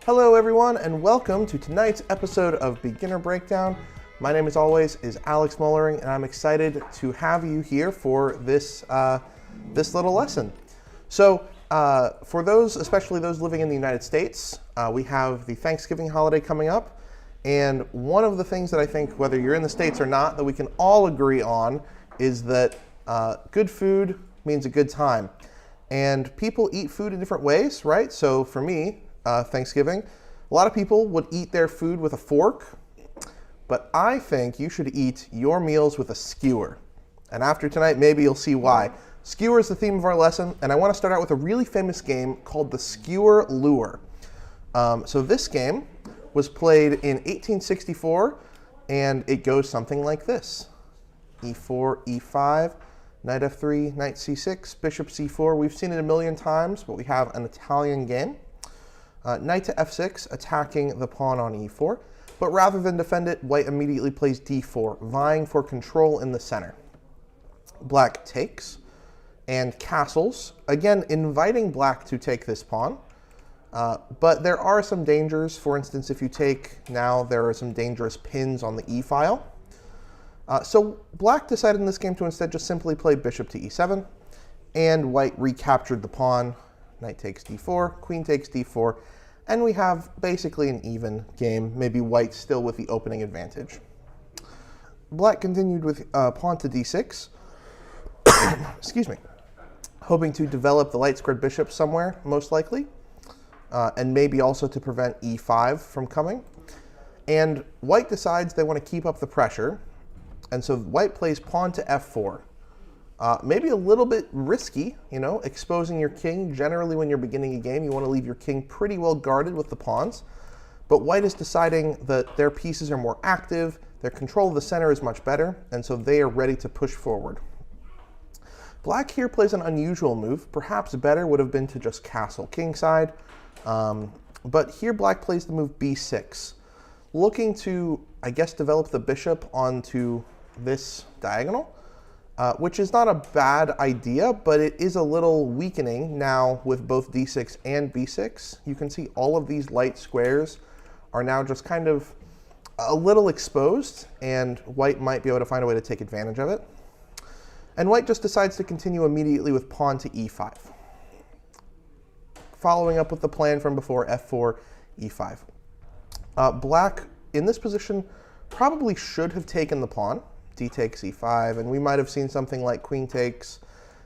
Hello everyone, and welcome to tonight's episode of Beginner Breakdown. My name, as always, is Alex Moellering, and I'm excited to have you here for this little lesson. So, for those, especially those living in the United States, we have the Thanksgiving holiday coming up, and one of the things that I think, whether you're in the States or not, that we can all agree on is that good food means a good time. And people eat food in different ways, right? So for me, Thanksgiving, a lot of people would eat their food with a fork, but I think you should eat your meals with a skewer. And after tonight, maybe you'll see why. Skewer is the theme of our lesson, and I want to start out with a really famous game called the Skewer Lure. So this game was played in 1864, and it goes something like this. E4, E5, knight F3, knight C6, bishop C4. We've seen it a million times, but we have an Italian game. Knight to F6, attacking the pawn on E4. But rather than defend it, white immediately plays D4, vying for control in the center. Black takes and castles, again inviting black to take this pawn. But there are some dangers. For instance, if you take now, there are some dangerous pins on the E file. So black decided in this game to instead just simply play bishop to E7, and white recaptured the pawn. Knight takes D4, queen takes D4, and we have basically an even game, maybe white still with the opening advantage. Black continued with pawn to D6, excuse me, hoping to develop the light squared bishop somewhere, most likely, and maybe also to prevent E5 from coming. And white decides they want to keep up the pressure, and so white plays pawn to F4. Maybe a little bit risky, you know, exposing your king. Generally, when you're beginning a game, you want to leave your king pretty well guarded with the pawns. But white is deciding that their pieces are more active, their control of the center is much better, and so they are ready to push forward. Black here plays an unusual move. Perhaps better would have been to just castle kingside. But here black plays the move B6, looking to, I guess, develop the bishop onto this diagonal. Which is not a bad idea, but it is a little weakening now with both d6 and b6. You can see all of these light squares are now just kind of a little exposed, and white might be able to find a way to take advantage of it. And white just decides to continue immediately with pawn to e5, following up with the plan from before, f4, e5. Black, in this position, probably should have taken the pawn. D takes E5, and we might have seen something like queen takes,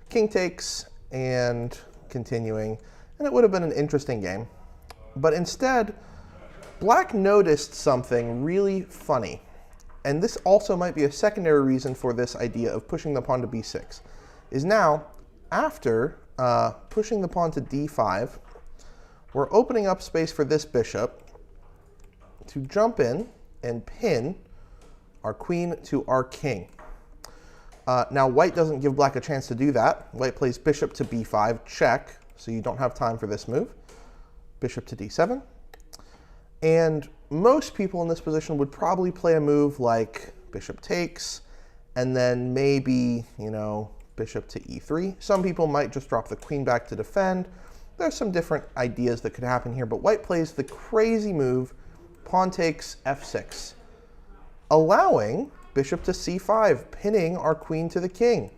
king takes, and continuing, and it would have been an interesting game. But instead, black noticed something really funny, and this also might be a secondary reason for this idea of pushing the pawn to B6, is now, after pushing the pawn to D5, we're opening up space for this bishop to jump in and pin our queen to our king. Now white doesn't give black a chance to do that. White plays bishop to b5, check, so you don't have time for this move. Bishop to d7. And most people in this position would probably play a move like bishop takes, and then maybe, you know, bishop to e3. Some people might just drop the queen back to defend. There's some different ideas that could happen here, but white plays the crazy move, pawn takes f6. Allowing bishop to c5, pinning our queen to the king.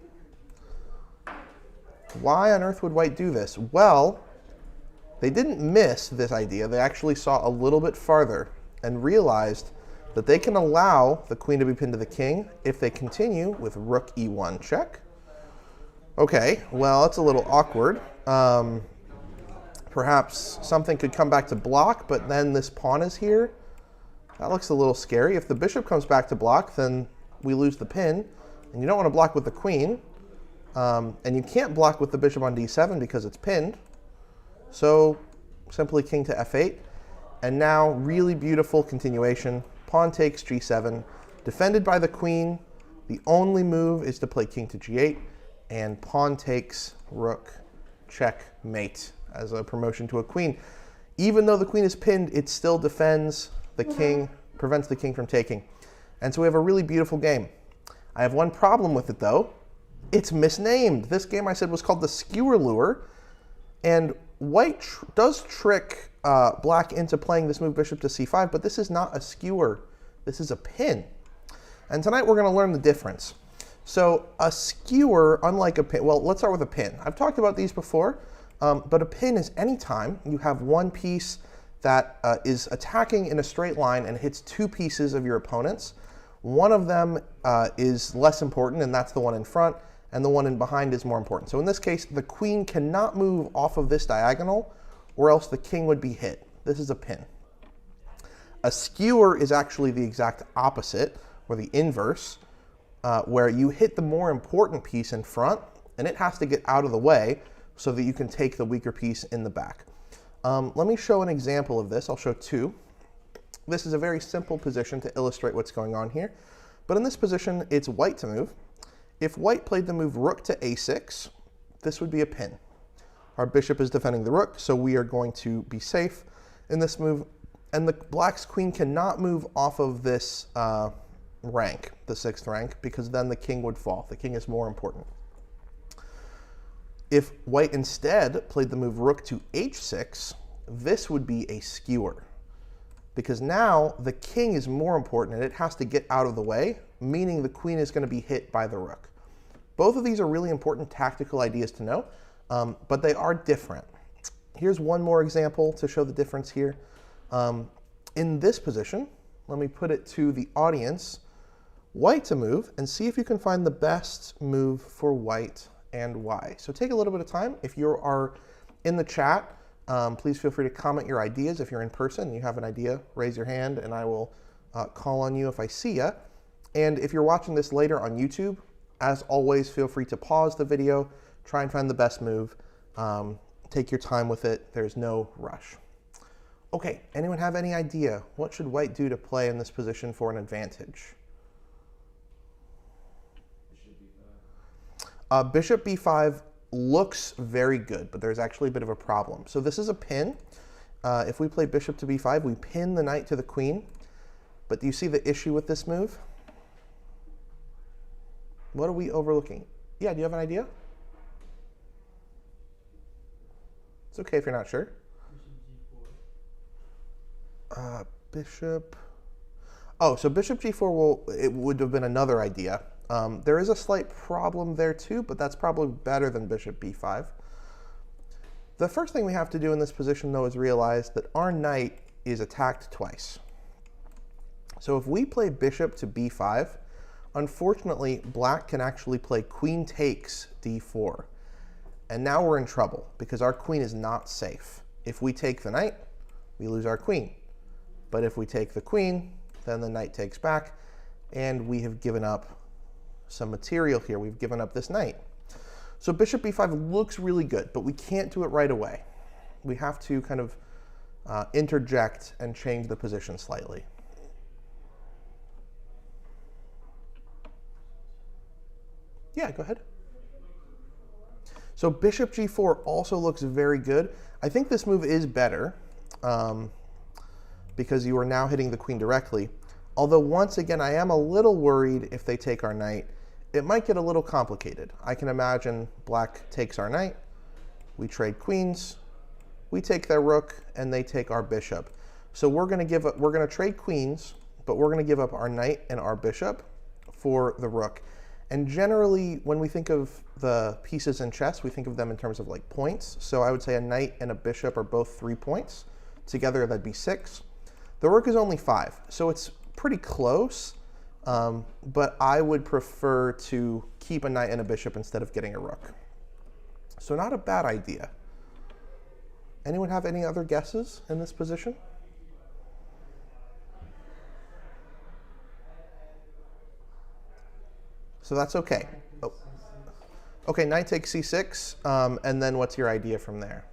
Why on earth would white do this? Well, they didn't miss this idea. They actually saw a little bit farther and realized that they can allow the queen to be pinned to the king if they continue with rook e1 check. Okay, well, it's a little awkward. Perhaps something could come back to block, but then this pawn is here. That looks a little scary. If the bishop comes back to block, then we lose the pin. And you don't want to block with the queen. And you can't block with the bishop on d7 because it's pinned. So simply king to f8. And now really beautiful continuation. Pawn takes g7. Defended by the queen. The only move is to play king to g8. And pawn takes rook checkmate as a promotion to a queen. Even though the queen is pinned, it still defends the king, prevents the king from taking. And so we have a really beautiful game. I have one problem with it, though. It's misnamed. This game I said was called the Skewer Lure, and white does trick black into playing this move bishop to c5, but this is not a skewer. This is a pin. And tonight we're going to learn the difference. So a skewer, unlike a pin, well, let's start with a pin. I've talked about these before, but a pin is any time you have one piece that is attacking in a straight line and hits two pieces of your opponent's. One of them is less important, and that's the one in front, and the one in behind is more important. So in this case, the queen cannot move off of this diagonal, or else the king would be hit. This is a pin. A skewer is actually the exact opposite, or the inverse, where you hit the more important piece in front, and it has to get out of the way so that you can take the weaker piece in the back. Let me show an example of this. I'll show two. This is a very simple position to illustrate what's going on here. But in this position, it's white to move. If white played the move rook to a6, this would be a pin. Our bishop is defending the rook, so we are going to be safe in this move. And the black's queen cannot move off of this rank, the 6th rank, because then the king would fall. The king is more important. If white instead played the move rook to h6, this would be a skewer. Because now the king is more important and it has to get out of the way, meaning the queen is going to be hit by the rook. Both of these are really important tactical ideas to know, but they are different. Here's one more example to show the difference here. In this position, let me put it to the audience, white to move, and see if you can find the best move for white and why. So take a little bit of time. If you are in the chat, please feel free to comment your ideas. If you're in person and you have an idea, raise your hand and I will call on you if I see you. And if you're watching this later on YouTube, as always, feel free to pause the video, try and find the best move. Take your time with it. There's no rush. Okay, anyone have any idea? What should white do to play in this position for an advantage? Bishop b5 looks very good, but there's actually a bit of a problem. So this is a pin. If we play bishop to b5, we pin the knight to the queen. But do you see the issue with this move? What are we overlooking? Yeah, do you have an idea? It's okay if you're not sure. Bishop. Oh, so bishop g4 it would have been another idea. There is a slight problem there too, but that's probably better than bishop b5. The first thing we have to do in this position, though, is realize that our knight is attacked twice. So if we play bishop to b5, unfortunately, black can actually play queen takes d4. And now we're in trouble because our queen is not safe. If we take the knight, we lose our queen. But if we take the queen, then the knight takes back, and we have given up some material here. We've given up this knight. So bishop b5 looks really good, but we can't do it right away. We have to kind of interject and change the position slightly. Yeah, go ahead. So bishop g4 also looks very good. I think this move is better because you are now hitting the queen directly. Although once again, I am a little worried if they take our knight. It might get a little complicated. I can imagine black takes our knight, we trade queens, we take their rook, and they take our bishop. So we're going to trade queens, but we're going to give up our knight and our bishop for the rook. And generally, when we think of the pieces in chess, we think of them in terms of like points. So I would say a knight and a bishop are both 3 points. Together, that'd be 6. The rook is only 5, so it's pretty close. But I would prefer to keep a knight and a bishop instead of getting a rook. So not a bad idea. Anyone have any other guesses in this position? So that's okay. Oh. Okay, knight takes c6, and then what's your idea from there?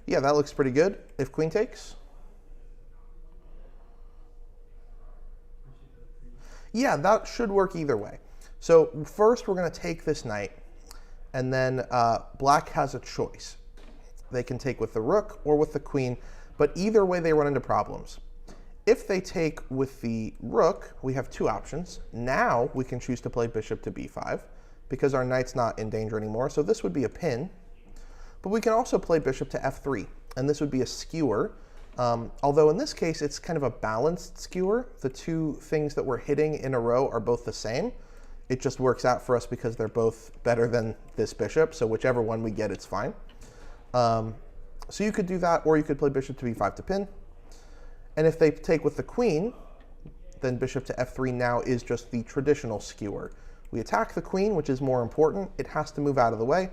Yeah, that looks pretty good. If queen takes? Yeah, that should work either way. So first we're going to take this knight, and then black has a choice. They can take with the rook or with the queen, but either way they run into problems. if they take with the rook, we have two options. Now we can choose to play bishop to b5 because our knight's not in danger anymore. So this would be a pin. But we can also play bishop to f3, and this would be a skewer. Although in this case, it's kind of a balanced skewer. The two things that we're hitting in a row are both the same. It just works out for us because they're both better than this bishop. So whichever one we get, it's fine. So you could do that, or you could play bishop to b5 to pin. And if they take with the queen, then bishop to f3 now is just the traditional skewer. We attack the queen, which is more important. It has to move out of the way.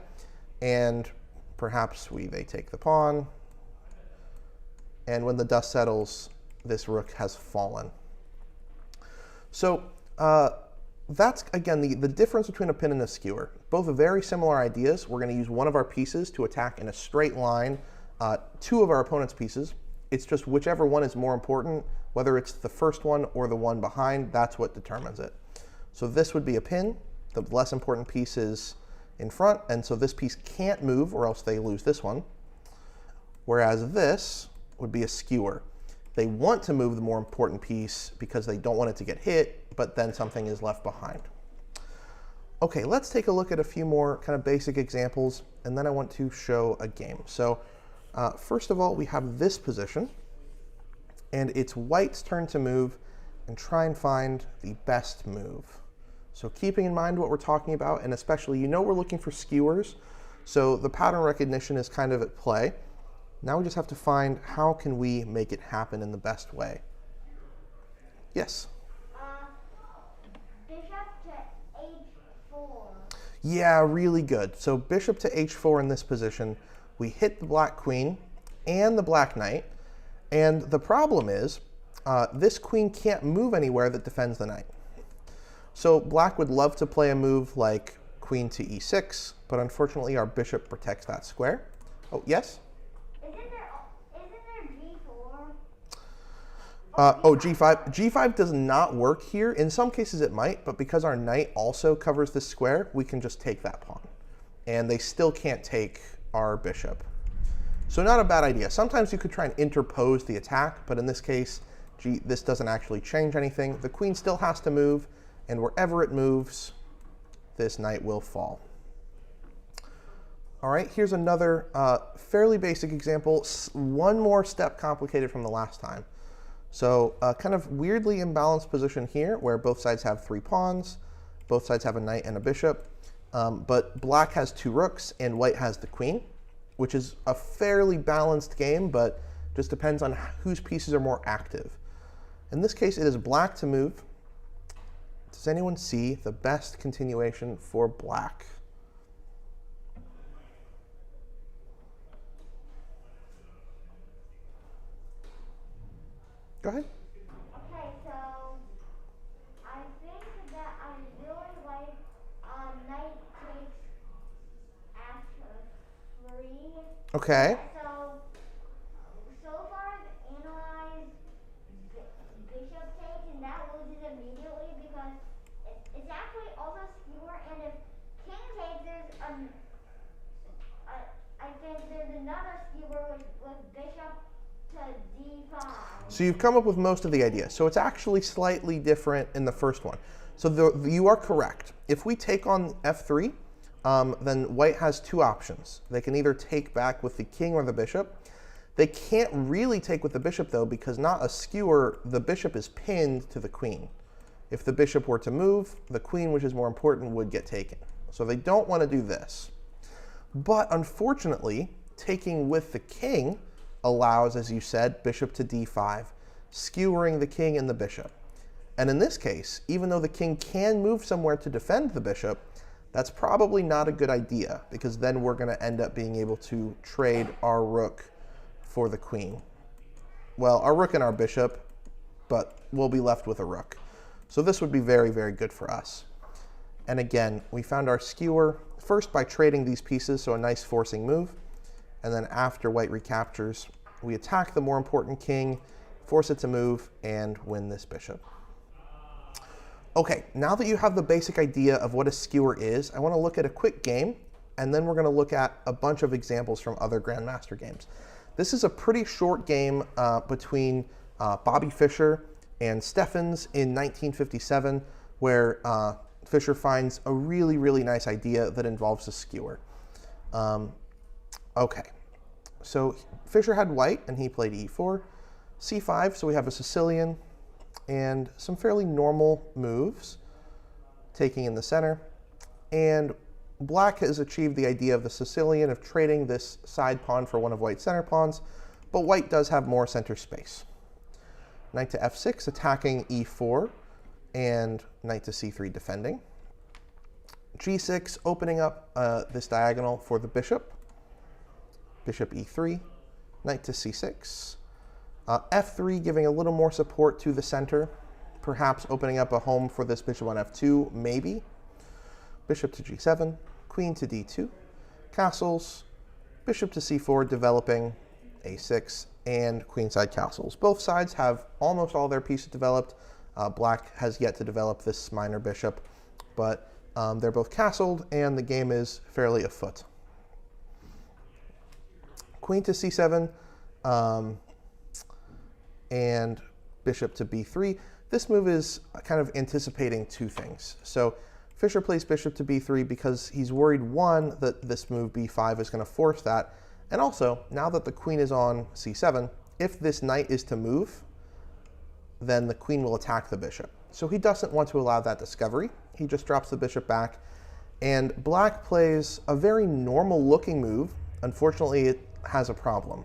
And perhaps they take the pawn. And when the dust settles, this rook has fallen. So that's, again, the difference between a pin and a skewer. Both very similar ideas. We're going to use one of our pieces to attack in a straight line two of our opponent's pieces. It's just whichever one is more important, whether it's the first one or the one behind, that's what determines it. So this would be a pin. The less important piece is in front, and so this piece can't move or else they lose this one. Whereas this would be a skewer. They want to move the more important piece because they don't want it to get hit, but then something is left behind. Okay, let's take a look at a few more kind of basic examples, and then I want to show a game. So first of all, we have this position, and it's white's turn to move and try and find the best move. So keeping in mind what we're talking about, and especially, we're looking for skewers, so the pattern recognition is kind of at play. Now we just have to find how can we make it happen in the best way. Yes? Bishop to h4. Yeah, really good. So bishop to h4 in this position, we hit the black queen and the black knight. And the problem is this queen can't move anywhere that defends the knight. So black would love to play a move like queen to e6, but unfortunately our bishop protects that square. Oh, yes? Isn't there g4? G5. G5 does not work here. In some cases it might, but because our knight also covers this square, we can just take that pawn. And they still can't take our bishop. So not a bad idea. Sometimes you could try and interpose the attack, but in this case, this doesn't actually change anything. The queen still has to move, and wherever it moves, this knight will fall. All right, here's another fairly basic example, one more step complicated from the last time. So kind of weirdly imbalanced position here, where both sides have 3 pawns, both sides have a knight and a bishop, but black has 2 rooks and white has the queen, which is a fairly balanced game, but just depends on whose pieces are more active. In this case, it is black to move. Does anyone see the best continuation for black? Go ahead. Okay, so I think that I really like knight takes after 3. Okay. So far I've analyzed bishop takes, and that loses immediately because it's actually also skewer, and if king takes, I think there's another skewer with bishop to d5. So you've come up with most of the idea. So it's actually slightly different in the first one. So you are correct. If we take on f3, then white has 2 options. They can either take back with the king or the bishop. They can't really take with the bishop, though, because not a skewer, the bishop is pinned to the queen. If the bishop were to move, the queen, which is more important, would get taken. So they don't want to do this. But unfortunately, taking with the king allows, as you said, bishop to d5, skewering the king and the bishop. And in this case, even though the king can move somewhere to defend the bishop, that's probably not a good idea, because then we're going to end up being able to trade our rook for the queen. Well, our rook and our bishop, but we'll be left with a rook. So this would be very, very good for us. And again, we found our skewer first by trading these pieces, so a nice forcing move. And then after white recaptures, we attack the more important king, force it to move, and win this bishop. Okay, now that you have the basic idea of what a skewer is, I want to look at a quick game, and then we're going to look at a bunch of examples from other Grandmaster games. This is a pretty short game between Bobby Fischer and Stepans in 1957, where Fischer finds a really, really nice idea that involves a skewer. Okay, so Fischer had white, and he played e4. c5, so we have a Sicilian, and some fairly normal moves, taking in the center. And black has achieved the idea of the Sicilian of trading this side pawn for one of white's center pawns, but white does have more center space. Knight to f6, attacking e4, and knight to c3, defending. g6, opening up this diagonal for the bishop. Bishop e3, knight to c6. f3, giving a little more support to the center, perhaps opening up a home for this bishop on f2, maybe. Bishop to g7, queen to d2, castles, bishop to c4, developing a6, and queenside castles. Both sides have almost all their pieces developed. Black has yet to develop this minor bishop, but they're both castled, and the game is fairly afoot. Queen to c7, and bishop to b3. This move is kind of anticipating two things. So Fischer plays bishop to b3 because he's worried, one, that this move b5 is going to force that, and also, now that the queen is on c7, if this knight is to move, then the queen will attack the bishop. So he doesn't want to allow that discovery. He just drops the bishop back, and black plays a very normal-looking move. Unfortunately, it has a problem.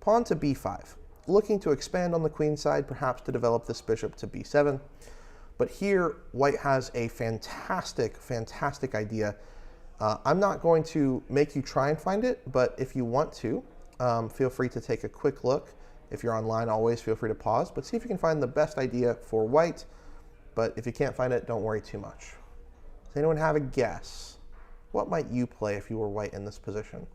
Pawn to b5, looking to expand on the queen side, perhaps to develop this bishop to b7. But here, white has a fantastic, fantastic idea. I'm not going to make you try and find it, but if you want to, feel free to take a quick look. If you're online, always feel free to pause, but see if you can find the best idea for white. But if you can't find it, don't worry too much. Does anyone have a guess? What might you play if you were white in this position?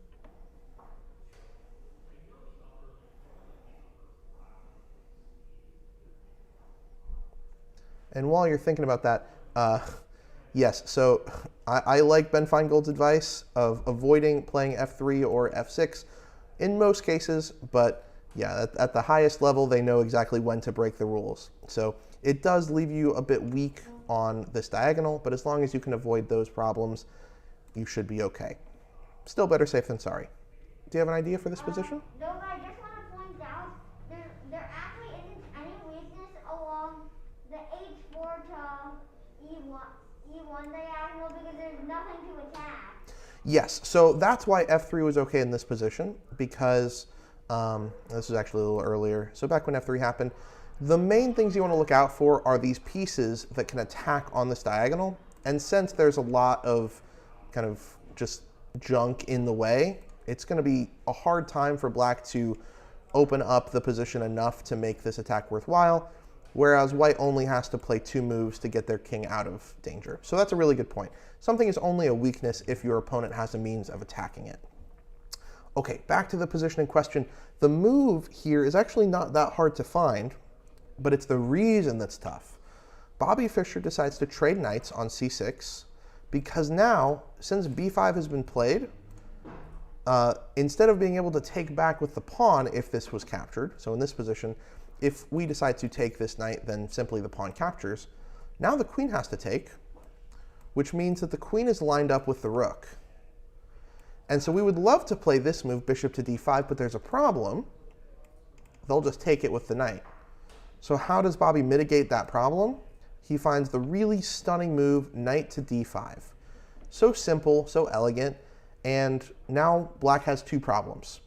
And while you're thinking about that, yes, so I like Ben Feingold's advice of avoiding playing f3 or f6 in most cases, but yeah, at the highest level, they know exactly when to break the rules. So it does leave you a bit weak on this diagonal, but as long as you can avoid those problems, you should be okay. Still better safe than sorry. Do you have an idea for this position? No, but I just want to point out there actually isn't any weakness along the h4 to e1 diagonal because there's nothing to attack. Yes, so that's why f3 was okay in this position, because this was actually a little earlier. So back when f3 happened, the main things you want to look out for are these pieces that can attack on this diagonal. And since there's a lot of kind of just junk in the way, it's going to be a hard time for black to open up the position enough to make this attack worthwhile, whereas white only has to play 2 moves to get their king out of danger. So that's a really good point. Something is only a weakness if your opponent has a means of attacking it. Okay, back to the position in question. The move here is actually not that hard to find, but it's the reason that's tough. Bobby Fischer decides to trade knights on c6 because now, since b5 has been played, instead of being able to take back with the pawn if this was captured, so in this position, if we decide to take this knight, then simply the pawn captures. Now the queen has to take, which means that the queen is lined up with the rook. And so we would love to play this move, bishop to d5, but there's a problem. They'll just take it with the knight. So how does Bobby mitigate that problem? He finds the really stunning move, knight to d5. So simple, so elegant, and now black has 2 problems.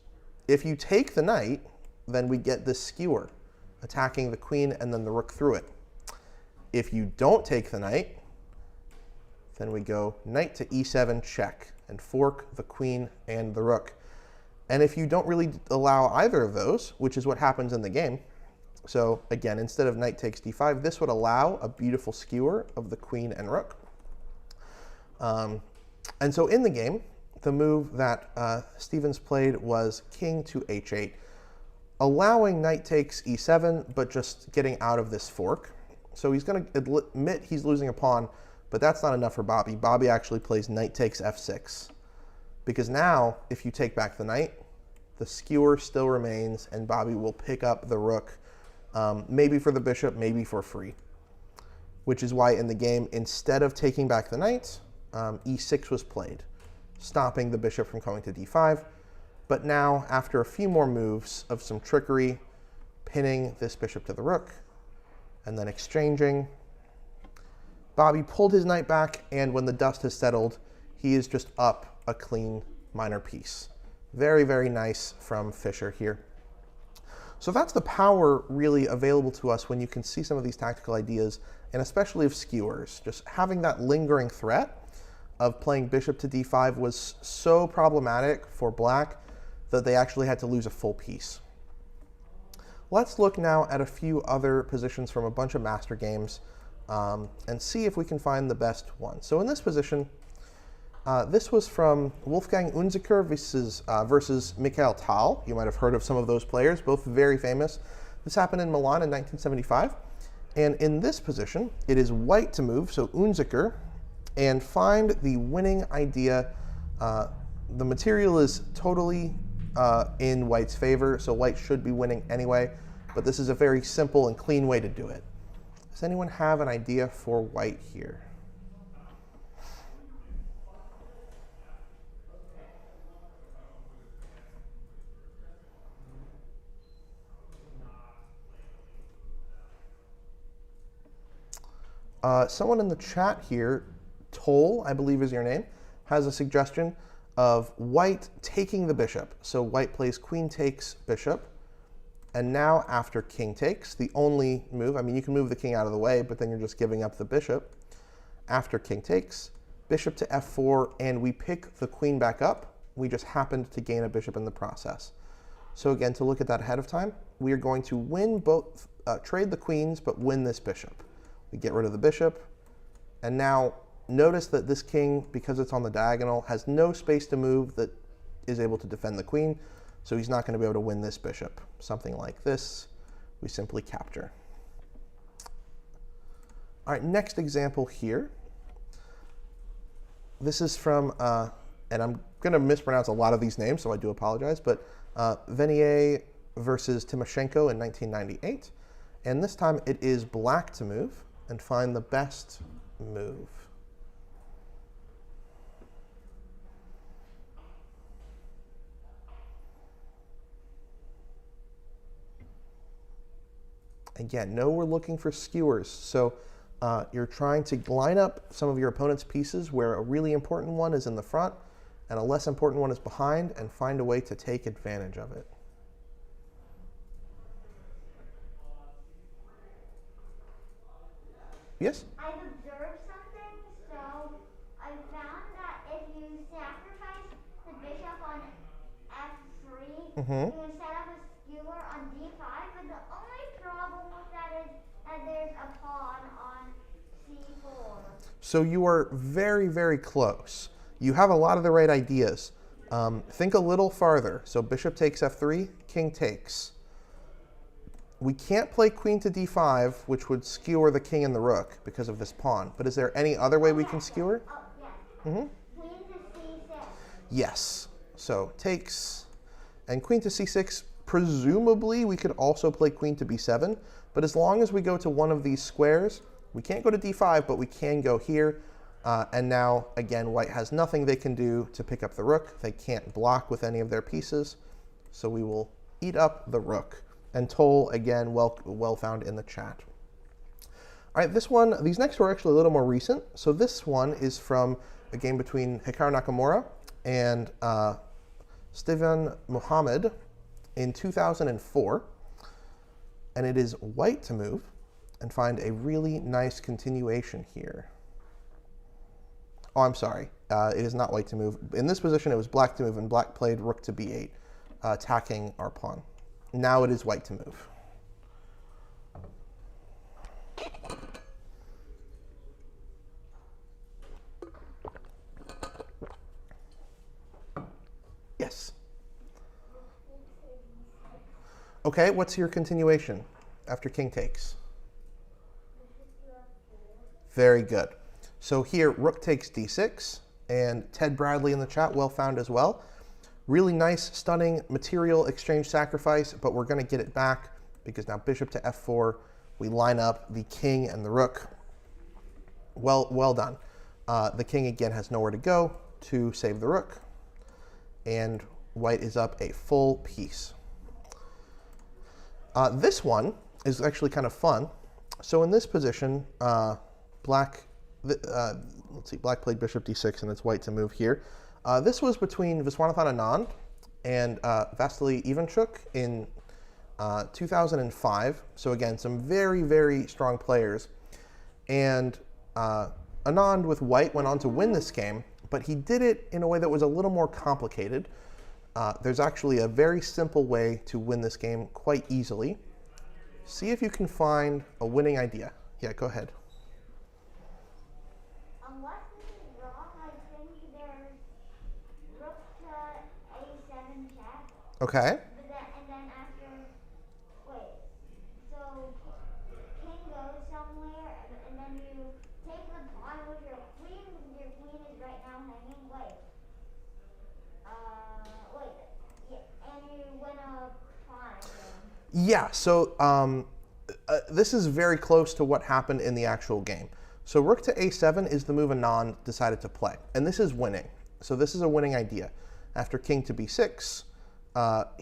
If you take the knight, then we get this skewer, attacking the queen and then the rook through it. If you don't take the knight, then we go knight to e7 check and fork the queen and the rook. And if you don't really allow either of those, which is what happens in the game, so again, instead of knight takes d5, this would allow a beautiful skewer of the queen and rook. And so in the game, the move that Stepans played was king to h8, allowing knight takes e7, but just getting out of this fork. So he's going to admit he's losing a pawn, but that's not enough for Bobby. Bobby actually plays knight takes f6, because now, if you take back the knight, the skewer still remains, and Bobby will pick up the rook maybe for the bishop, maybe for free. Which is why in the game, instead of taking back the knight, e6 was played, stopping the bishop from going to d5. But now, after a few more moves of some trickery, pinning this bishop to the rook, and then exchanging, Bobby pulled his knight back, and when the dust has settled, he is just up a clean minor piece. Very, very nice from Fischer here. So that's the power really available to us when you can see some of these tactical ideas, and especially of skewers. Just having that lingering threat of playing bishop to d5 was so problematic for black that they actually had to lose a full piece. Let's look now at a few other positions from a bunch of master games and see if we can find the best one. So in this position, this was from Wolfgang Unzicker versus Mikhail. You might have heard of some of those players, both very famous. This happened in Milan in 1975. And in this position, it is white to move, so Unzicker, and find the winning idea. The material is totally in white's favor, so white should be winning anyway, but this is a very simple and clean way to do it. Does anyone have an idea for white here? Someone in the chat here, Toll, I believe is your name, has a suggestion of white taking the bishop. So white plays queen takes bishop. And now after king takes, the only move, I mean, you can move the king out of the way, but then you're just giving up the bishop. After king takes, bishop to f4, and we pick the queen back up. We just happened to gain a bishop in the process. So again, to look at that ahead of time, we are going to win both, trade the queens, but win this bishop. We get rid of the bishop, and now notice that this king, because it's on the diagonal, has no space to move that is able to defend the queen, so he's not going to be able to win this bishop. Something like this, we simply capture. All right, next example here. This is from, and I'm going to mispronounce a lot of these names, so I do apologize, but Veinger versus Timoscenko in 1998. And this time it is black to move and find the best move. Again, no, we're looking for skewers. So you're trying to line up some of your opponent's pieces where a really important one is in the front and a less important one is behind, and find a way to take advantage of it. Yes? I've observed something, so I found that if you sacrifice the bishop on f3, you can set up a skewer on d5, but the only problem with that is that there's a pawn on c4. So you are very, very close. You have a lot of the right ideas. Think a little farther. So bishop takes f3, king takes. We can't play queen to d5, which would skewer the king and the rook because of this pawn. But is there any other way we can skewer? Oh, yes. Queen to c6. Yes. So takes, and queen to c6. Presumably, we could also play queen to b7. But as long as we go to one of these squares, we can't go to d5, but we can go here. And now, again, white has nothing they can do to pick up the rook. They can't block with any of their pieces. So we will eat up the rook. And Toll, again, well found in the chat. All right, these next two are actually a little more recent. So this one is from a game between Hikaru Nakamura and Stephan Mohamed in 2004. And it is white to move and find a really nice continuation here. Oh, I'm sorry. It is not white to move. In this position, it was black to move, and black played rook to b8, attacking our pawn. Now it is white to move. Yes. Okay, what's your continuation after king takes? Very good. So here, rook takes d6, and Ted Bradley in the chat, well found as well. Really nice, stunning material exchange sacrifice, but we're going to get it back because now bishop to f4, we line up the king and the rook. Well done. The king again has nowhere to go to save the rook, and white is up a full piece. This one is actually kind of fun. So in this position, black played bishop d6, and it's white to move here. This was between Viswanathan Anand and Vasyl Ivanchuk in 2005. So again, some very, very strong players. And Anand with white went on to win this game, but he did it in a way that was a little more complicated. There's actually a very simple way to win this game quite easily. See if you can find a winning idea. Yeah, go ahead. Unless this is wrong, I think there's rook to a7 check. Okay. And then after, wait, so king goes somewhere, and then you take the pawn with your queen is right now hanging. And you win a pawn, I think. Yeah, so this is very close to what happened in the actual game. So rook to a7 is the move Anand decided to play, and this is winning. So this is a winning idea. After king to b6,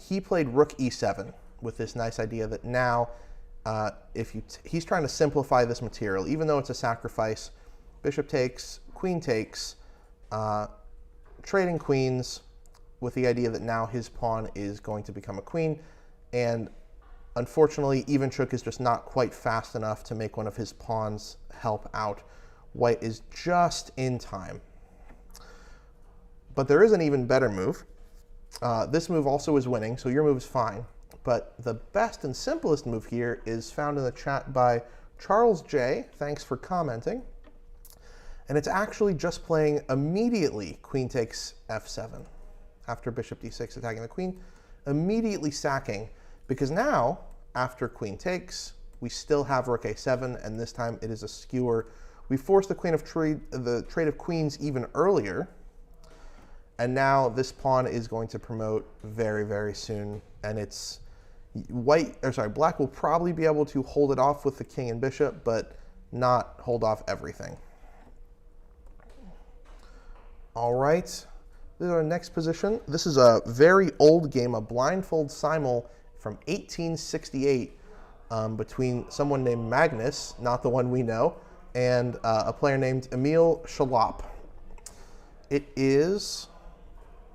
he played rook e7 with this nice idea that now, he's trying to simplify this material, even though it's a sacrifice. Bishop takes, queen takes, trading queens with the idea that now his pawn is going to become a queen, and unfortunately, Ivanchuk is just not quite fast enough to make one of his pawns help out. White is just in time. But there is an even better move. This move also is winning, so your move is fine. But the best and simplest move here is found in the chat by Charles J. Thanks for commenting. And it's actually just playing immediately queen takes f7 after bishop d6 attacking the queen, immediately sacking. Because now, after queen takes, we still have rook a7, and this time it is a skewer. We force the the trade of queens even earlier, and now this pawn is going to promote very, very soon, and it's black will probably be able to hold it off with the king and bishop, but not hold off everything. All right, this is our next position. This is a very old game, a blindfold simul from 1868 between someone named Magnus, not the one we know, and a player named Emil Schallopp. It is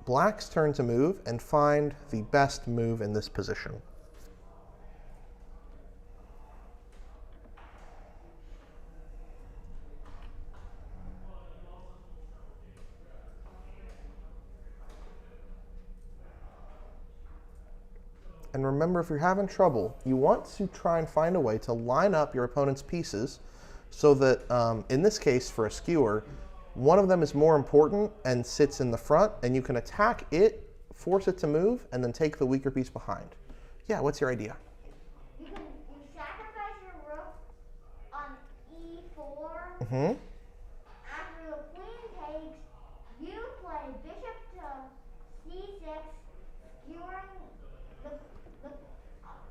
black's turn to move and find the best move in this position. And remember, if you're having trouble, you want to try and find a way to line up your opponent's pieces so that, in this case, for a skewer, one of them is more important and sits in the front, and you can attack it, force it to move, and then take the weaker piece behind. Yeah, what's your idea? You sacrifice your rook on e4. Mm-hmm. After the queen takes, you play bishop to c6, skewering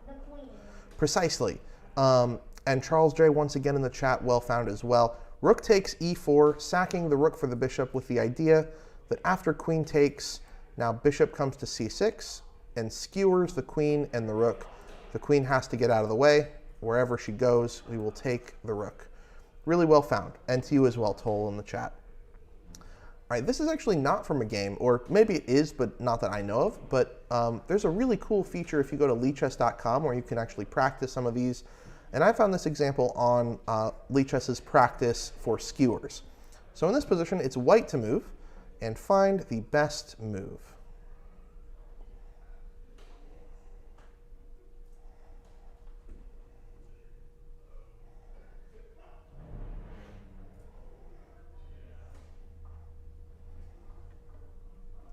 the queen. Precisely. And Charles J. once again in the chat, well found as well. Rook takes e4, sacking the rook for the bishop with the idea that after queen takes, now bishop comes to c6 and skewers the queen and the rook. The queen has to get out of the way. Wherever she goes, we will take the rook. Really well found. And to you as well, Toll, in the chat. All right, this is actually not from a game, or maybe it is, but not that I know of. But there's a really cool feature if you go to leechess.com where you can actually practice some of these. And I found this example on Leechess's practice for skewers. So in this position, it's white to move and find the best move.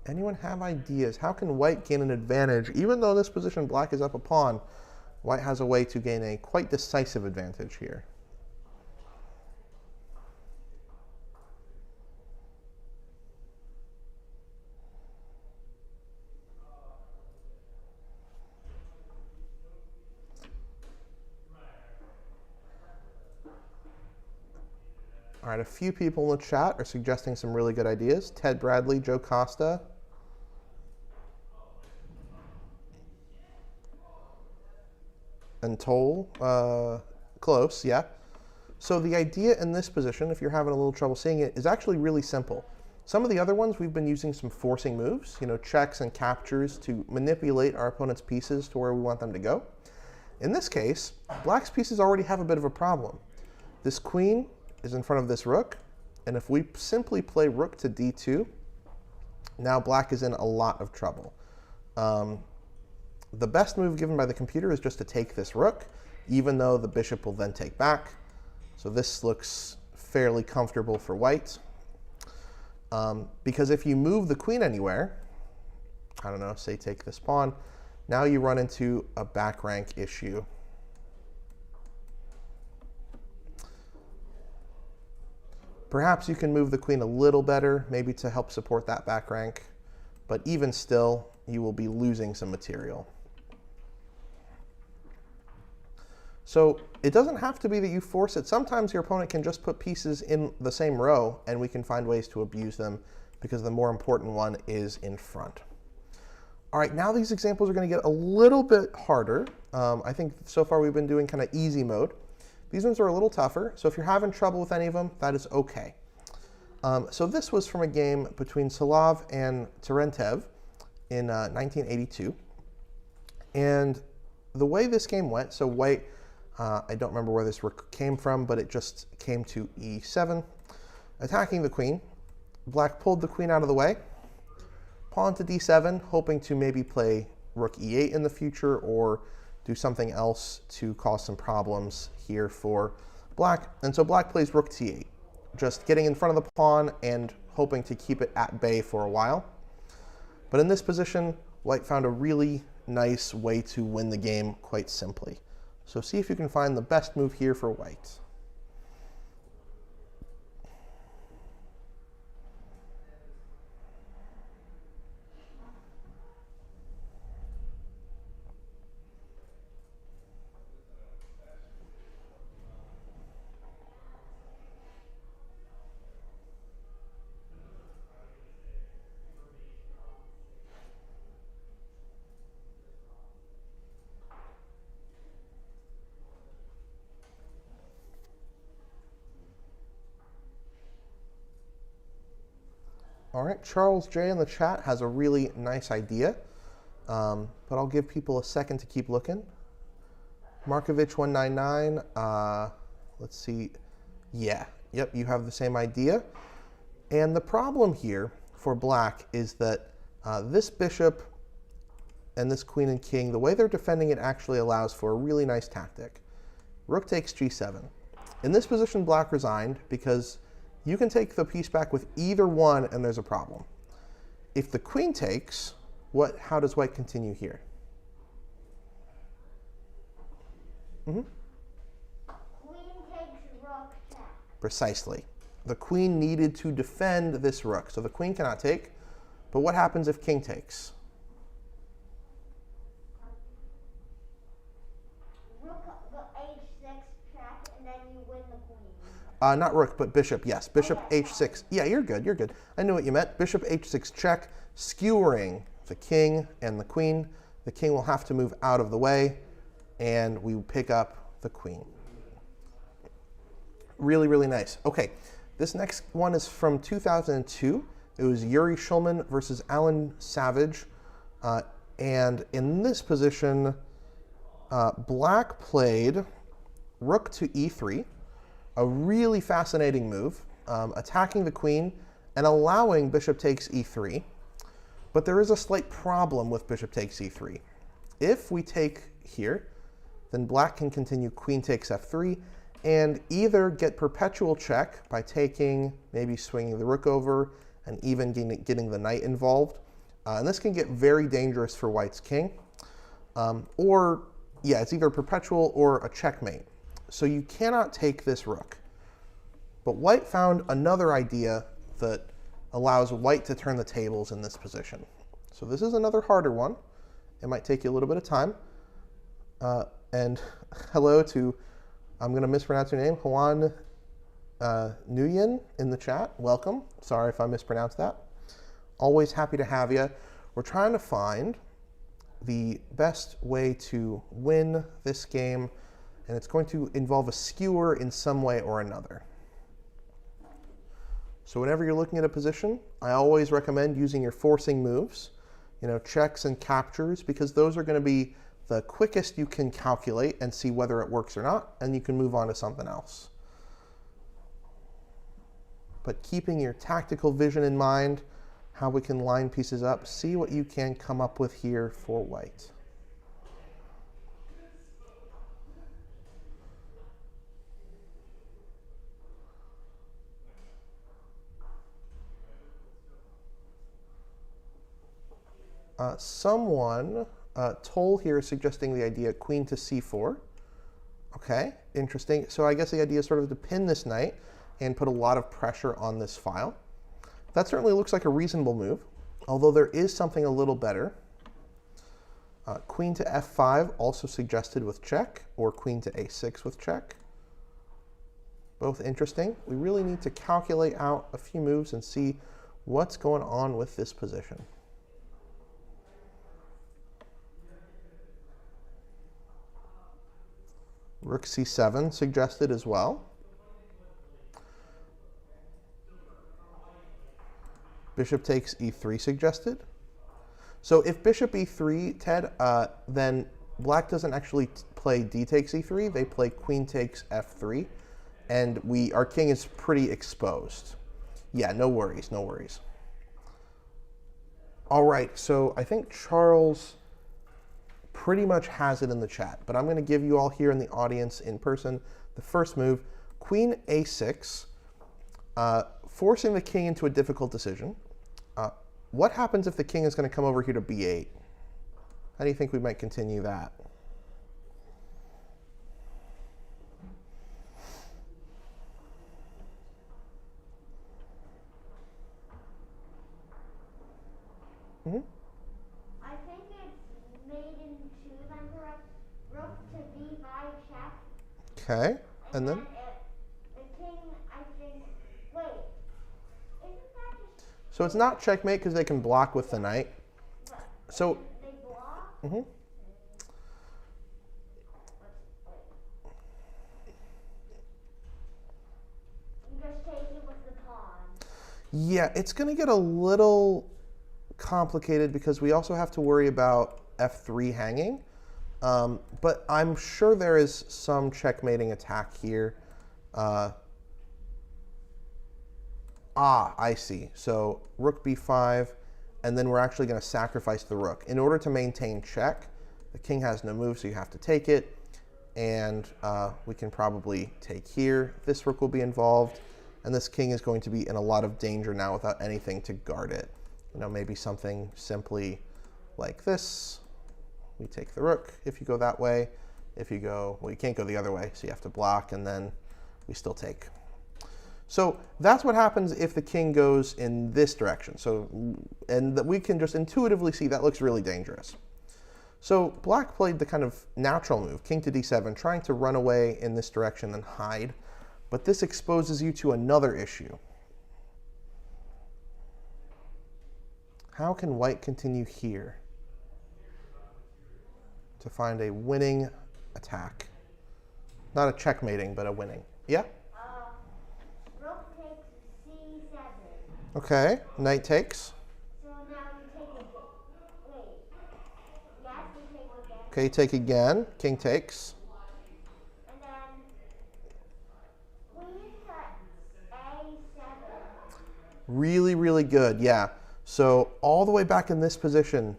Anyone have ideas? How can white gain an advantage? Even though in this position black is up a pawn, white has a way to gain a quite decisive advantage here. All right, a few people in the chat are suggesting some really good ideas. Ted Bradley, Joe Costa. And Toll, close, yeah. So the idea in this position, if you're having a little trouble seeing it, is actually really simple. Some of the other ones, we've been using some forcing moves, checks and captures to manipulate our opponent's pieces to where we want them to go. In this case, black's pieces already have a bit of a problem. This queen is in front of this rook, and if we simply play rook to d2, now black is in a lot of trouble. The best move given by the computer is just to take this rook, even though the bishop will then take back. So this looks fairly comfortable for white. Because if you move the queen anywhere, I don't know, say take this pawn, now you run into a back rank issue. Perhaps you can move the queen a little better, maybe to help support that back rank, but even still, you will be losing some material. So it doesn't have to be that you force it. Sometimes your opponent can just put pieces in the same row, and we can find ways to abuse them because the more important one is in front. All right, now these examples are going to get a little bit harder. I think so far we've been doing kind of easy mode. These ones are a little tougher, so if you're having trouble with any of them, that is okay. So this was from a game between Salov and Terentev in 1982. And the way this game went, so white, I don't remember where this rook came from, but it just came to e7, attacking the queen. Black pulled the queen out of the way, pawn to d7, hoping to maybe play rook e8 in the future or do something else to cause some problems here for black. And so black plays rook t8, just getting in front of the pawn and hoping to keep it at bay for a while. But in this position, white found a really nice way to win the game quite simply. So see if you can find the best move here for white. All right, Charles J in the chat has a really nice idea, but I'll give people a second to keep looking. Markovich 199, let's see. Yeah, yep, you have the same idea. And the problem here for black is that this bishop and this queen and king, the way they're defending it actually allows for a really nice tactic. Rook takes g7. In this position, black resigned because you can take the piece back with either one and there's a problem. If the queen takes, how does white continue here? Queen takes rook check. Precisely. The queen needed to defend this rook. So the queen cannot take, but what happens if king takes? Rook h6 check, and then you win the queen. Not rook, but bishop, yes. Bishop h6. Yeah, you're good, you're good. I knew what you meant. Bishop h6 check, skewering the king and the queen. The king will have to move out of the way, and we pick up the queen. Really, really nice. Okay, this next one is from 2002. It was Yuri Shulman versus Alan Savage. And in this position, black played rook to e3, a really fascinating move, attacking the queen and allowing bishop takes e3. But there is a slight problem with bishop takes e3. If we take here, then black can continue queen takes f3 and either get perpetual check by taking, maybe swinging the rook over, and even getting the knight involved. And this can get very dangerous for white's king. Or, yeah, it's either perpetual or a checkmate. So you cannot take this rook. But white found another idea that allows white to turn the tables in this position. So this is another harder one. It might take you a little bit of time. And hello to, I'm going to mispronounce your name, Juan Nguyen in the chat. Welcome. Sorry if I mispronounced that. Always happy to have you. We're trying to find the best way to win this game, and it's going to involve a skewer in some way or another. So whenever you're looking at a position, I always recommend using your forcing moves, checks and captures, because those are going to be the quickest you can calculate and see whether it works or not, and you can move on to something else. But keeping your tactical vision in mind, how we can line pieces up, see what you can come up with here for white. Someone, Toll here, is suggesting the idea queen to c4. Okay, interesting. So I guess the idea is sort of to pin this knight and put a lot of pressure on this file. That certainly looks like a reasonable move, although there is something a little better. Queen to f5 also suggested with check, or queen to a6 with check. Both interesting. We really need to calculate out a few moves and see what's going on with this position. Rook c7 suggested as well. Bishop takes e3 suggested. So if bishop e3, Ted, then black doesn't actually play d takes e3. They play queen takes f3. And our king is pretty exposed. Yeah, no worries, no worries. All right, so I think Charles pretty much has it in the chat, but I'm going to give you all here in the audience in person the first move, queen a6, forcing the king into a difficult decision. What happens if the king is going to come over here to b8? How do you think we might continue that? Mm-hmm. I think it's made in two, if I'm correct. Rook to b5 check. Okay, and then? The king, I think, wait, isn't that just... So it's not checkmate because they can block with the knight. So, they block? mm-hmm. You just take it with the pawn. Yeah, it's going to get a little complicated because we also have to worry about f3 hanging. But I'm sure there is some checkmating attack here. I see. So rook b5, and then we're actually going to sacrifice the rook. In order to maintain check, the king has no move, so you have to take it. And we can probably take here. This rook will be involved, and this king is going to be in a lot of danger now without anything to guard it. Maybe something simply like this. We take the rook if you go that way. If you go, well, you can't go the other way, so you have to block, and then we still take. So that's what happens if the king goes in this direction. So, and that we can just intuitively see that looks really dangerous. So black played the kind of natural move, king to d7, trying to run away in this direction and hide. But this exposes you to another issue. How can white continue here to find a winning attack? Not a checkmating, but a winning. Yeah? Rook takes c7. Okay, knight takes. So now you take it. Wait. Yes, you take again. Okay, take again. King takes. And then queen to a7. Really, really good, yeah. So all the way back in this position,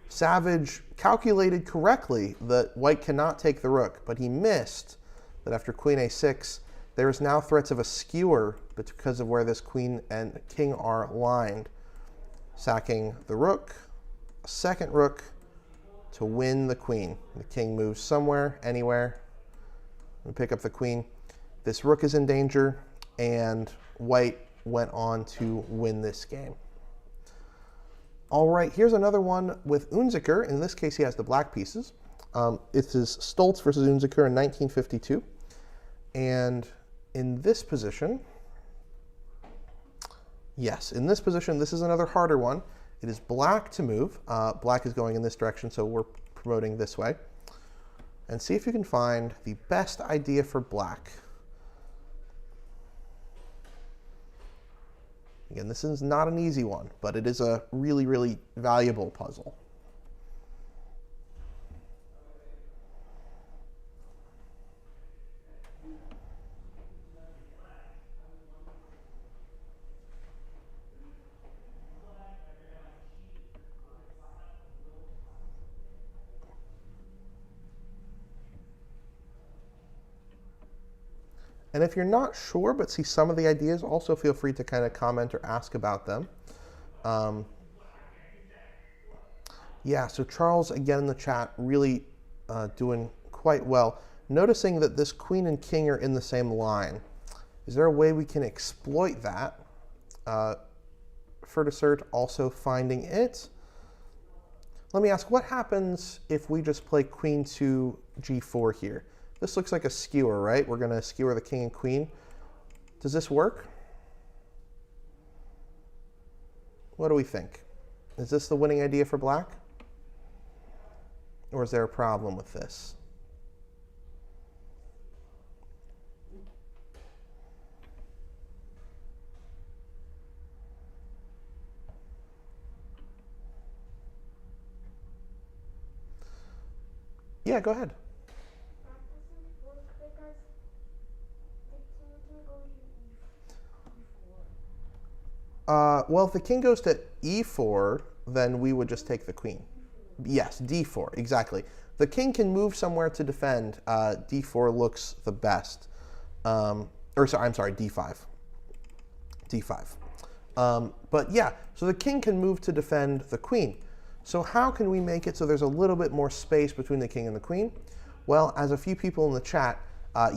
Savage calculated correctly that white cannot take the rook, but he missed that after queen a6, there is now threats of a skewer because of where this queen and king are lined. Sacking the rook, a second rook to win the queen. The king moves somewhere, anywhere. We pick up the queen. This rook is in danger, and white went on to win this game. All right, here's another one with Unzicker. In this case, he has the black pieces. It is Stoltz versus Unzicker in 1952. And in this position, yes, in this position, this is another harder one. It is black to move. Black is going in this direction, so we're promoting this way. And see if you can find the best idea for black. Again, this is not an easy one, but it is a really, really valuable puzzle. And if you're not sure but see some of the ideas, also feel free to kind of comment or ask about them. Yeah, so Charles, again in the chat, really doing quite well. Noticing that this queen and king are in the same line. Is there a way we can exploit that? Ferdisert also finding it. Let me ask, what happens if we just play queen to g4 here? This looks like a skewer, right? We're going to skewer the king and queen. Does this work? What do we think? Is this the winning idea for black? Or is there a problem with this? Yeah, go ahead. Well, if the king goes to e4, then we would just take the queen. Yes, d4, exactly. The king can move somewhere to defend. D4 looks the best. I'm sorry, d5. d5. But yeah, so the king can move to defend the queen. So how can we make it so there's a little bit more space between the king and the queen? Well, as a few people in the chat,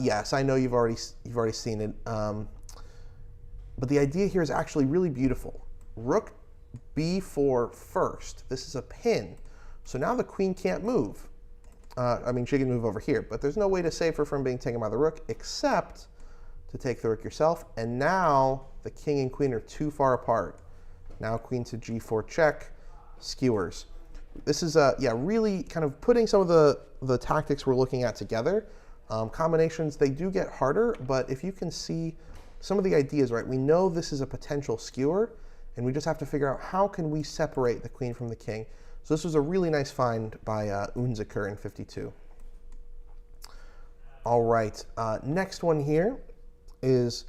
yes, I know you've already seen it. But the idea here is actually really beautiful. Rook b4 first. This is a pin. So now the queen can't move. I mean, she can move over here, but there's no way to save her from being taken by the rook except to take the rook yourself. And now the king and queen are too far apart. Now queen to g4 check, skewers. This is really kind of putting some of the tactics we're looking at together. Combinations, they do get harder, but if you can see some of the ideas, right? We know this is a potential skewer, and we just have to figure out how can we separate the queen from the king. So this was a really nice find by Unzicker in 52. All right, next one here is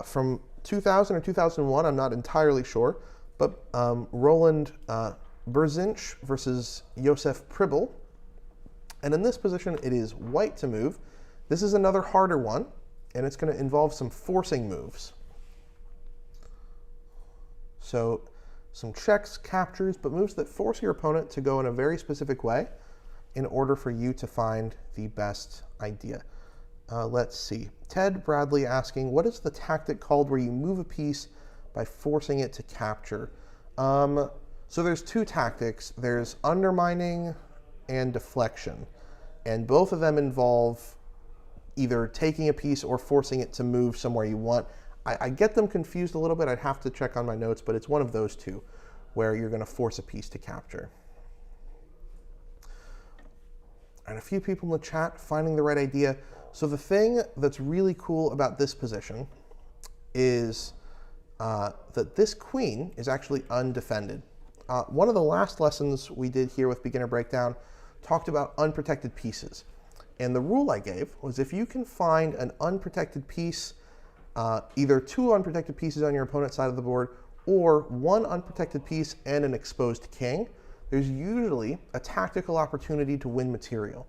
from 2000 or 2001, I'm not entirely sure, but Roland Berzinch versus Josef Pribble. And in this position, it is white to move. This is another harder one, and it's going to involve some forcing moves. So some checks, captures, but moves that force your opponent to go in a very specific way in order for you to find the best idea. Let's see. Ted Bradley asking, what is the tactic called where you move a piece by forcing it to capture? So there's two tactics. There's undermining and deflection. And both of them involve either taking a piece or forcing it to move somewhere you want. I get them confused a little bit. I'd have to check on my notes, but it's one of those two where you're going to force a piece to capture. And a few people in the chat finding the right idea. So the thing that's really cool about this position is that this queen is actually undefended. One of the last lessons we did here with Beginner Breakdown talked about unprotected pieces. And the rule I gave was if you can find an unprotected piece, either two unprotected pieces on your opponent's side of the board, or one unprotected piece and an exposed king, there's usually a tactical opportunity to win material.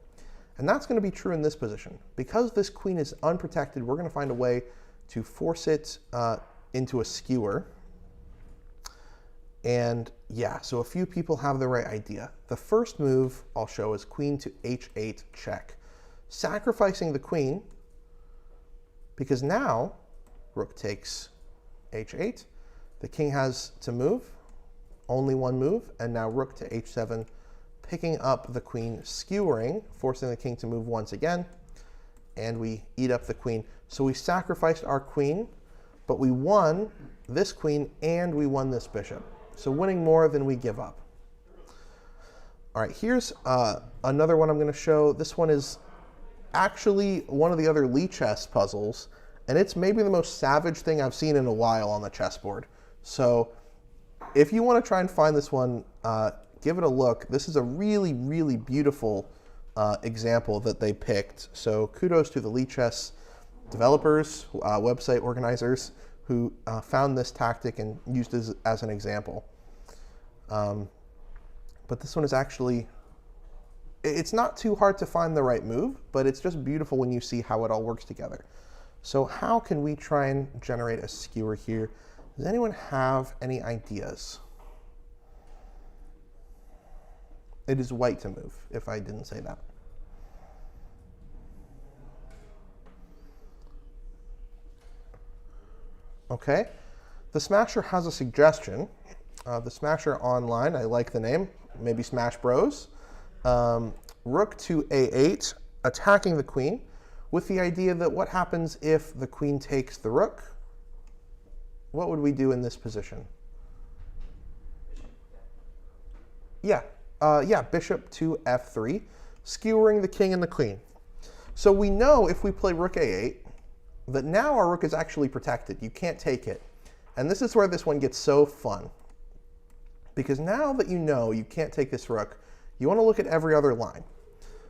And that's going to be true in this position. Because this queen is unprotected, we're going to find a way to force it into a skewer. And yeah, so a few people have the right idea. The first move I'll show is queen to h8 check. Sacrificing the queen, because now rook takes h8. The king has to move, only one move, and now rook to h7, picking up the queen, skewering, forcing the king to move once again. and we eat up the queen. So we sacrificed our queen, but we won this queen and we won this bishop. So winning more than we give up. All right, here's another one I'm going to show. This one is actually one of the other Lee chess puzzles, and it's maybe the most savage thing I've seen in a while on the chessboard. So if you want to try and find this one, give it a look. This is a really, really beautiful example that they picked. So kudos to the Lee chess developers, website organizers, who found this tactic and used it as an example. But this one is actually, it's not too hard to find the right move, but it's just beautiful when you see how it all works together. So how can we try and generate a skewer here? Does anyone have any ideas? It is white to move, if I didn't say that. Okay, the Smasher has a suggestion. The Smasher Online, I like the name, maybe Smash Bros. Rook to A8, attacking the queen, with the idea that what happens if the queen takes the rook? What would we do in this position? Yeah, bishop to F3, skewering the king and the queen. So we know if we play rook A8, that now our rook is actually protected. You can't take it. And this is where this one gets so fun. Because now that you know you can't take this rook, you want to look at every other line.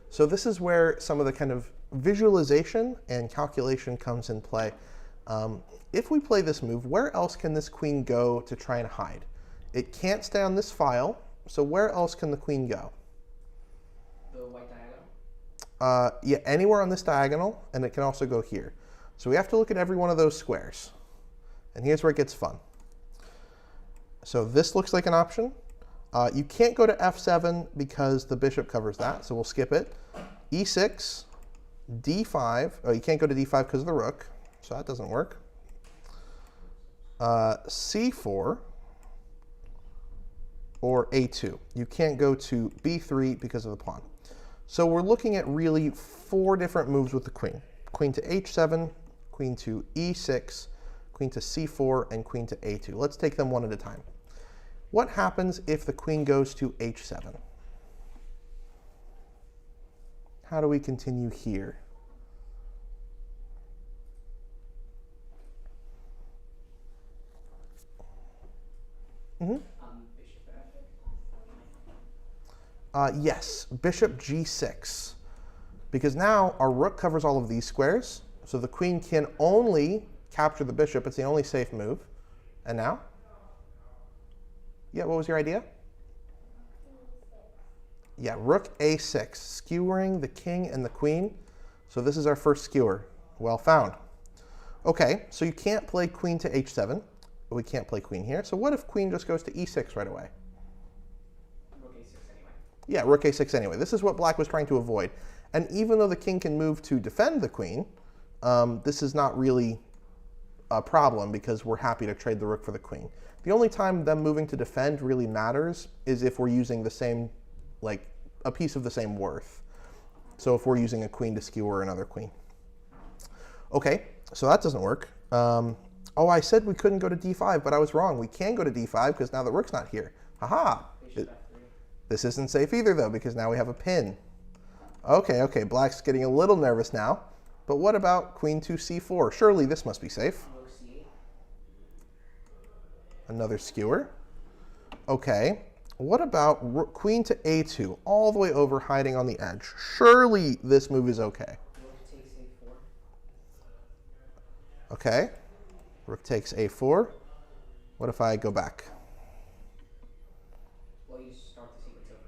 So this is where some of the kind of visualization and calculation comes in play. If we play this move, where else can this queen go to try and hide? It can't stay on this file, so where else can the queen go? The white diagonal? Yeah, anywhere on this diagonal, and it can also go here. So we have to look at every one of those squares. And here's where it gets fun. So this looks like an option. You can't go to F7 because the bishop covers that, so we'll skip it. E6, D5. Oh, you can't go to D5 because of the rook, so that doesn't work. C4 or A2. You can't go to B3 because of the pawn. So we're looking at really 4 different moves with the queen. Queen to H7, queen to E6, queen to C4, and queen to A2. Let's take them one at a time. What happens if the queen goes to H7? How do we continue here? Yes, bishop G6. Because now our rook covers all of these squares, so the queen can only capture the bishop. It's the only safe move. And now? Yeah, what was your idea? Yeah, rook A6, skewering the king and the queen. So this is our first skewer. Well found. Okay, so you can't play queen to H7. We can't play queen here. So what if queen just goes to E6 right away? Rook A6 anyway. Yeah, rook A6 anyway. This is what black was trying to avoid. And even though the king can move to defend the queen, this is not really a problem because we're happy to trade the rook for the queen. The only time them moving to defend really matters is if we're using the same, like a piece of the same worth. So if we're using a queen to skewer another queen. Okay, so that doesn't work. Oh, I said we couldn't go to D5, but I was wrong. We can go to D5 because now the rook's not here. Haha. This isn't safe either though because now we have a pin. Okay, black's getting a little nervous now. But what about queen to C4? Surely this must be safe. Another skewer. Okay, what about queen to A2, all the way over hiding on the edge? Surely this move is okay. Rook takes A4. Okay, rook takes A4. What if I go back? Well, you start the sequence over.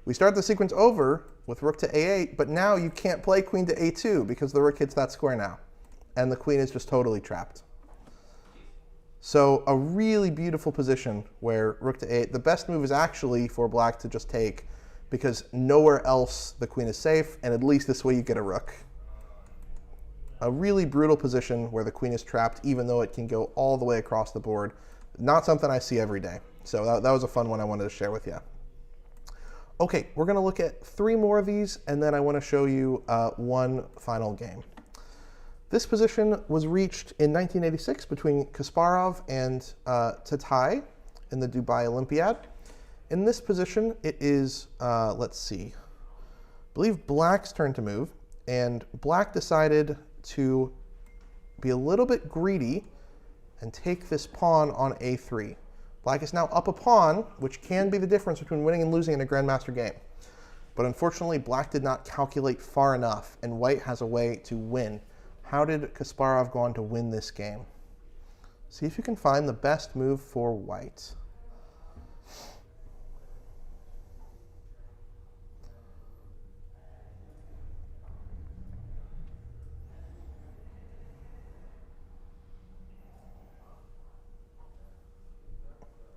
We start the sequence over with rook to A8, but now you can't play queen to A2 because the rook hits that square now. And the queen is just totally trapped. So a really beautiful position where rook to A8, the best move is actually for black to just take because nowhere else the queen is safe, and at least this way you get a rook. A really brutal position where the queen is trapped even though it can go all the way across the board. Not something I see every day. So that was a fun one I wanted to share with you. Okay, we're going to look at 3 more of these, and then I want to show you one final game. This position was reached in 1986 between Kasparov and Tatai in the Dubai Olympiad. In this position, it is, let's see, I believe Black's turn to move, and Black decided to be a little bit greedy and take this pawn on a3. Black is now up a pawn, which can be the difference between winning and losing in a Grandmaster game. But unfortunately, Black did not calculate far enough, and White has a way to win. How did Kasparov go on to win this game? See if you can find the best move for White.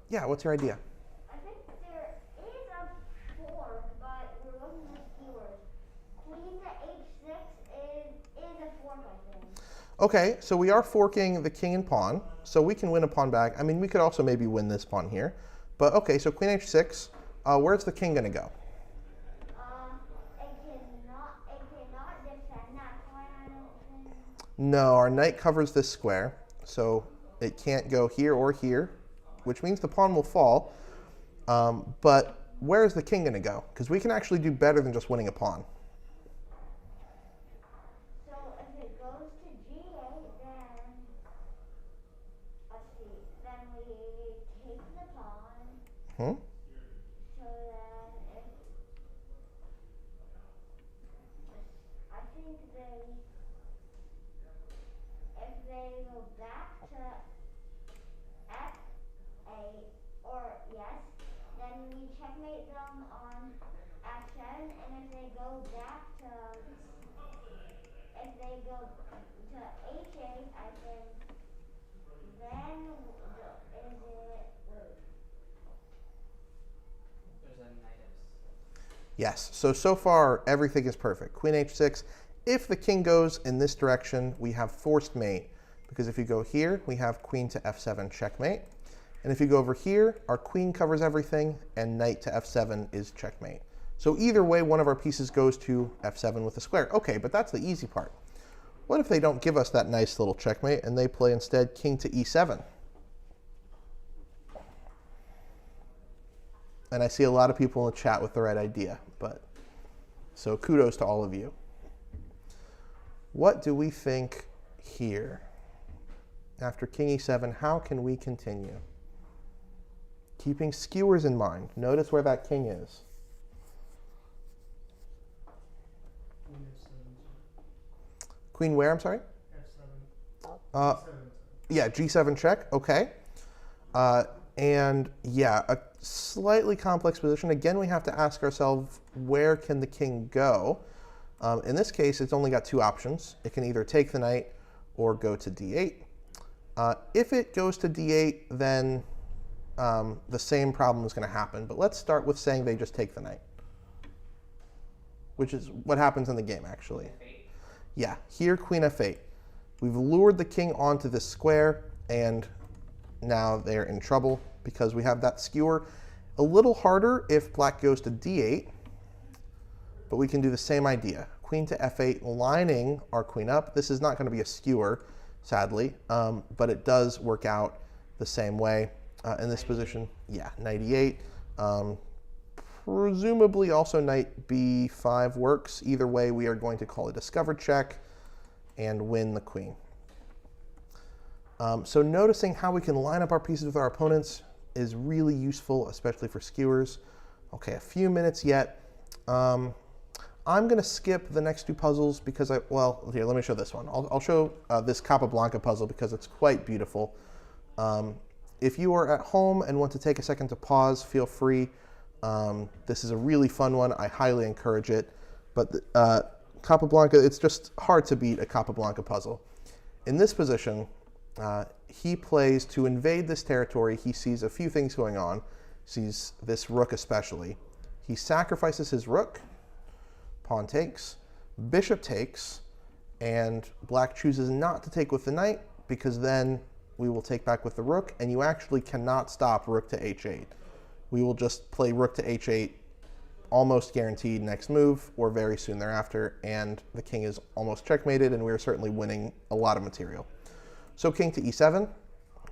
Yeah, what's your idea? I think there is a fork, but we're looking for skewers. Queen to h6 is a fork, I think. Okay, so we are forking the king and pawn, so we can win a pawn back. I mean, we could also maybe win this pawn here. But okay, so queen h6, where's the king going to go? It cannot defend that pawn, I don't think. No, our knight covers this square, so it can't go here or here, which means the pawn will fall. But where's the king going to go? Because we can actually do better than just winning a pawn. So if it goes to g8, then let's see. Then we take the pawn. So then I think if they go back to f8, or yes, then we checkmate them on f7, and if they go back to h8, I think then is it There's a knight f6. Yes, so far everything is perfect. Queen h6. If the king goes in this direction, we have forced mate, because if you go here, we have queen to f7 checkmate. And if you go over here, our queen covers everything, and knight to f7 is checkmate. So either way, one of our pieces goes to f7 with a square. Okay, but that's the easy part. What if they don't give us that nice little checkmate, and they play instead king to e7? And I see a lot of people in the chat with the right idea, but so kudos to all of you. What do we think here? After king e7, how can we continue? Keeping skewers in mind. Notice where that king is. Queen where, I'm sorry? F7. Yeah, g7 check, okay. And yeah, a slightly complex position. Again, we have to ask ourselves, where can the king go? In this case, it's only got two options. It can either take the knight or go to d8. If it goes to d8, then the same problem is going to happen. But let's start with saying they just take the knight, which is what happens in the game, actually. Yeah, here, queen f8. We've lured the king onto this square, and now they're in trouble because we have that skewer. A little harder if black goes to d8, but we can do the same idea. Queen to f8, lining our queen up. This is not going to be a skewer, sadly, but it does work out the same way in this position. Yeah, knight e8. Presumably also knight b5 works. Either way, we are going to call a discovered check and win the queen. So noticing how we can line up our pieces with our opponents is really useful, especially for skewers. Okay, a few minutes yet. I'm going to skip the next two puzzles because well, here, let me show this one. I'll show this Capablanca puzzle because it's quite beautiful. If you are at home and want to take a second to pause, feel free. This is a really fun one. I highly encourage it. But Capablanca, it's just hard to beat a Capablanca puzzle. In this position, he plays to invade this territory. He sees a few things going on. Sees this rook especially. He sacrifices his rook. Pawn takes. Bishop takes. And black chooses not to take with the knight because then we will take back with the rook. And you actually cannot stop rook to h8. We will just play rook to h8 almost guaranteed next move or very soon thereafter, and the king is almost checkmated, and we're certainly winning a lot of material. So king to e7,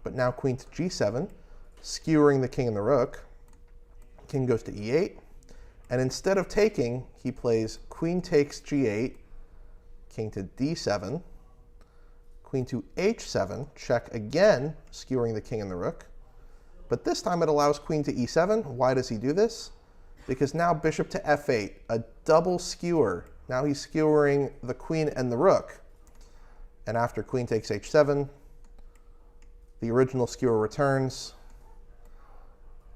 but now queen to g7, skewering the king and the rook. King goes to e8, and instead of taking, he plays queen takes g8, king to d7, queen to h7, check again, skewering the king and the rook. But this time it allows queen to e7. Why does he do this? Because now bishop to f8, a double skewer. Now he's skewering the queen and the rook. And after queen takes h7, the original skewer returns,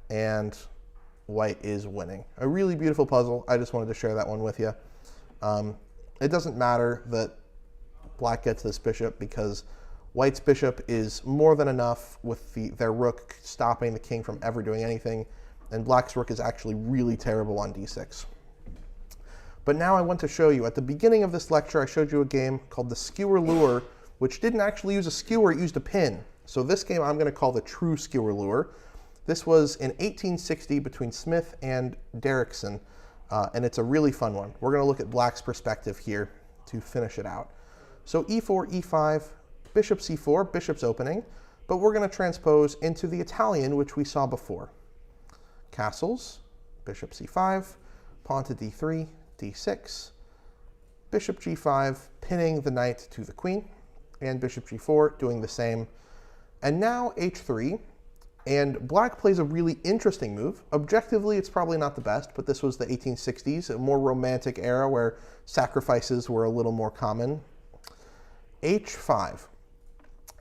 and white is winning. A really beautiful puzzle. I just wanted to share that one with you. It doesn't matter that black gets this bishop because white's bishop is more than enough with their rook stopping the king from ever doing anything, and black's rook is actually really terrible on d6. But now I want to show you, at the beginning of this lecture, I showed you a game called the Skewer Lure, which didn't actually use a skewer, it used a pin. So this game I'm going to call the true Skewer Lure. This was in 1860 between Smith and Derrickson, and it's a really fun one. We're going to look at black's perspective here to finish it out. So e4, e5, bishop c4, bishop's opening, but we're going to transpose into the Italian, which we saw before. Castles, bishop c5, pawn to d3, d6, bishop g5, pinning the knight to the queen, and bishop g4 doing the same. And now h3, and black plays a really interesting move. Objectively, it's probably not the best, but this was the 1860s, a more romantic era where sacrifices were a little more common. h5.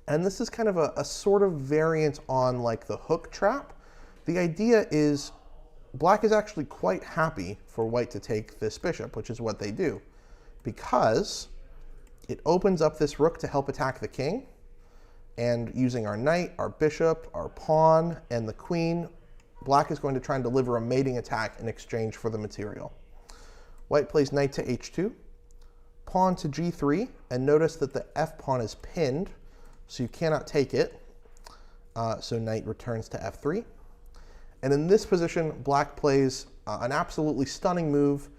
And this is kind of a sort of variant on like the hook trap. The idea is black is actually quite happy for white to take this bishop, which is what they do, because it opens up this rook to help attack the king. And using our knight, our bishop, our pawn, and the queen, black is going to try and deliver a mating attack in exchange for the material. White plays knight to h2, pawn to g3, and notice that the f pawn is pinned, so you cannot take it. So knight returns to f3. And in this position, black plays an absolutely stunning move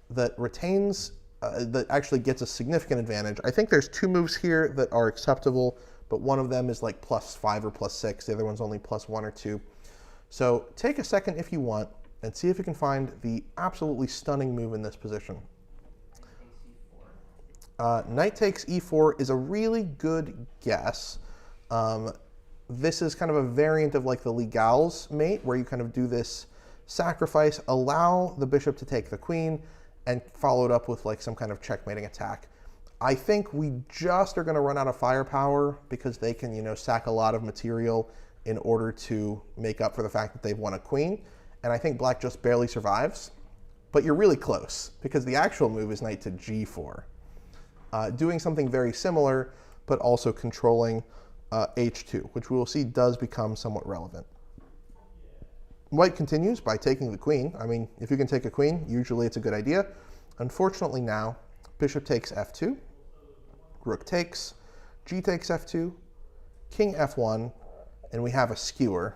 that retains, that actually gets a significant advantage. I think there's two moves here that are acceptable, but one of them is like +5 or +6. The other one's only +1 or 2. So take a second if you want and see if you can find the absolutely stunning move in this position. Knight takes e4 is a really good guess. This is kind of a variant of like the Legals mate, where you kind of do this sacrifice, allow the bishop to take the queen, and follow it up with like some kind of checkmating attack. I think we just are going to run out of firepower because they can, you know, sack a lot of material in order to make up for the fact that they've won a queen. And I think black just barely survives. But you're really close because the actual move is knight to g4. Doing something very similar, but also controlling h2, which we will see does become somewhat relevant. White continues by taking the queen. I mean, if you can take a queen, usually it's a good idea. Unfortunately now, bishop takes f2. Rook takes, g takes f2, king f1, and we have a skewer.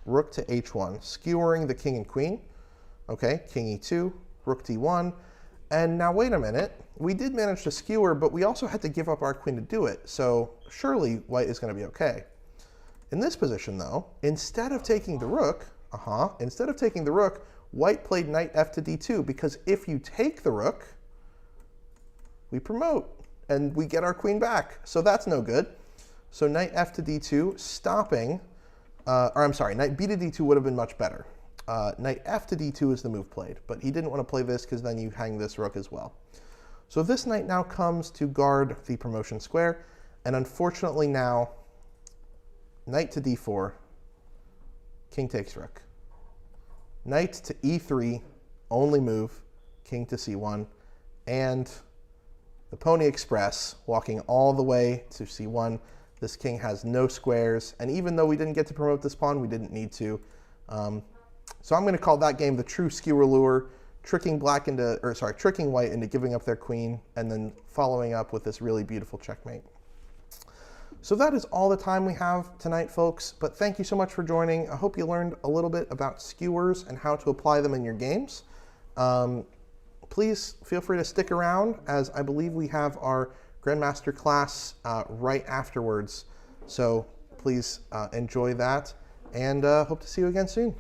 Rook to h1, skewering the king and queen. Okay, king e2, rook d1. And now wait a minute, we did manage to skewer, but we also had to give up our queen to do it. So surely white is going to be okay. In this position though, instead of taking the rook, white played knight f to d2, because if you take the rook, we promote and we get our queen back. So that's no good. So knight f to d2, stopping, knight b to d2 would have been much better. Knight f to d2 is the move played, but he didn't want to play this because then you hang this rook as well. So this knight now comes to guard the promotion square, and unfortunately now, knight to d4, king takes rook. Knight to e3, only move, king to c1, and the Pony Express walking all the way to c1. This king has no squares, and even though we didn't get to promote this pawn, we didn't need to. So I'm going to call that game the true Skewer Lure, tricking white into giving up their queen, and then following up with this really beautiful checkmate. So that is all the time we have tonight, folks, but thank you so much for joining. I hope you learned a little bit about skewers and how to apply them in your games. Please feel free to stick around, as I believe we have our Grandmaster class right afterwards. So please enjoy that, and hope to see you again soon.